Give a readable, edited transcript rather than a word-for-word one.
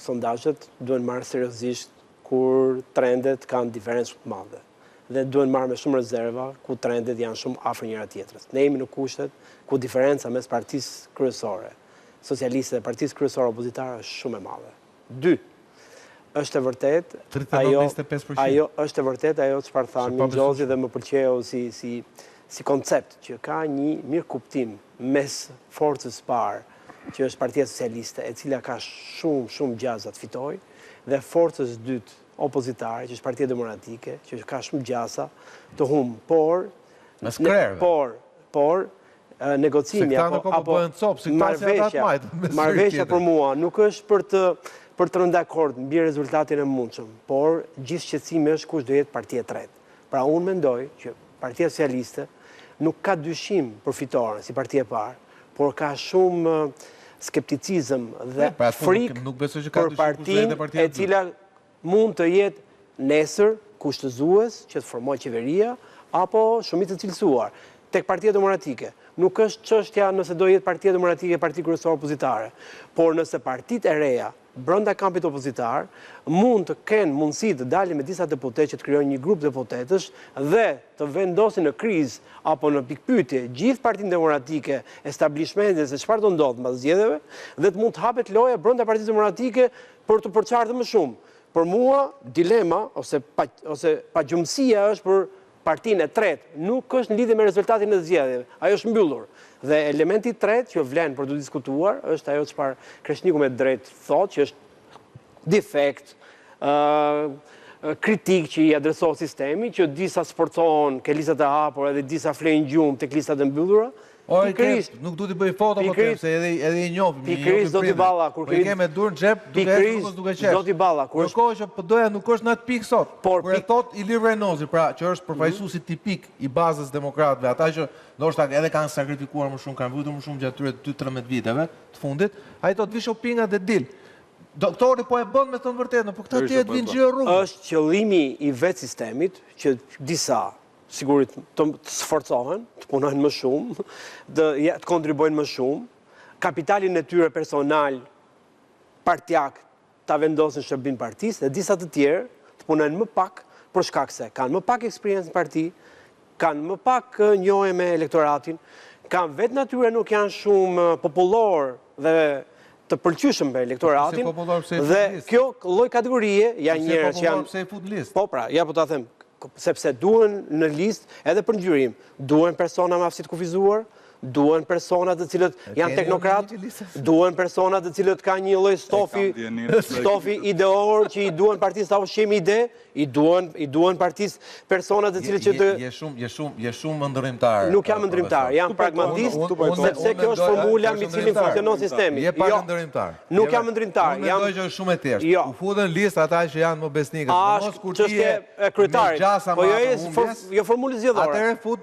sondazhet duhen marrë seriozisht kur trendet kanë diferencë të mëdha. Dhe duhen marrë me shumë rezerva ku trendet janë shumë afër njëra tjetrës. Ne jemi në kushtet ku diferenca mes partisë kryesore, socialiste dhe partisë kryesore opozitare është shumë e madhe. 2. Është e vërtet ajo është e vërtet ajo çfarë tha Mingjozi dhe më pëlqeu si koncept që ka një mirë kuptim mes forcës parë, që është Partia Socialiste, e cila ka shumë gjasa të fitojë, dhe forcës dytë opozitare, që është Partia Demokratike, që ka shumë gjasa të humbë, por negocimi apo marrëveshja për mua nuk është për të rënë dakord mbi rezultatin e mundshëm, por gjithë shqetësimi është kush do jetë partia e tretë. Pra unë mendoj që Partia Socialiste nuk ka dyshim për fitoren si partia e parë, por ka shumë skepticizëm dhe frikë për partinë e cila mund të jetë nesër kushtëzues që të formojë qeveria apo shumicë të cilësuar. Tek Partia Demokratike nuk është çështja nëse do jetë Partia Demokratike parti kryesore opozitare, por nëse partitë e reja brenda kampit opozitar mund të kenë mundësi të dalin me disa deputetë që të krijojnë një grup deputetësh dhe të vendosin në krizë apo në pikpyetje gjithë Partinë Demokratike, establishmentin se çfarë do ndodh mbas zgjedhjeve dhe të mund të hapet loja brenda Partisë Demokratike për të përçartur më shumë. Për mua dilema ose pagjumësia është për partinë e tretë, nuk është në lidhje me rezultatin e zgjedhjeve. Ajo është mbyllur. Dhe elementi i tretë që vlen për të diskutuar është ajo çfarë Kreshniku me drejt thotë që është defekt, kritik që i adresohet sistemi, që disa sforcohen ke listat e hapura dhe disa flejnë gjumë tek listat e mbyllura. Nuk du t'i bëj foto po tem, se edhe i njofim. Pikërisht do t'i balla kur i ke me dur në xhep, duke qesh. Do t'i balla kur kërkoj që PD-ja nuk është në atë pikë sot. Kur e thot Ilir Renozi, pra që është përfaqësuesi tipik i bazës demokratëve, ata që ndoshta edhe kanë sakrifikuar më shumë, kanë vuajtur më shumë gjatë 2-13 viteve të fundit, ai thot vi shoppinga dhe dil. Doktori po e bën me të vërtetën, po këta tjerë vinë gjë rrugë. Është qëllimi i vetë sistemit që disa sigurisht të sforcohen, të punojnë më shumë, të kontribuojnë më shumë, kapitalin e tyre personal, partijak, ta vendosin shërbim partisë, dhe disa të tjerë të punojnë më pak për shkak se kanë më pak eksperiencë në parti, kanë më pak njohje me elektoratin, kanë vetë natyre nuk janë shumë popullor dhe të pëlqyeshëm me elektoratin, dhe kjo lloj kategorie janë njerëz që janë po pra, ja po ta them, sepse duhen në listë edhe për ngjyrim, duhen persona me aftësi të kufizuar, duhen persona të cilët janë teknokrat, duhen persona të cilët kanë një lloj stofi ideor që i duhen partisë ta ushqejmë ide, i duhen partisë persona të cilët që të je shumë ndërrimtar. Nuk jam ndërrimtar, jam pragmatist, sepse kjo është formula mbi cilin funksionon sistemi. Je pak ndërrimtar. Nuk jam ndërrimtar, jam mendoj që është shumë e thjeshtë. U futën listë ata që janë më besnikës. Mos kur ti je kryetari. Po jo formulë zgjedhore. Atëherë fut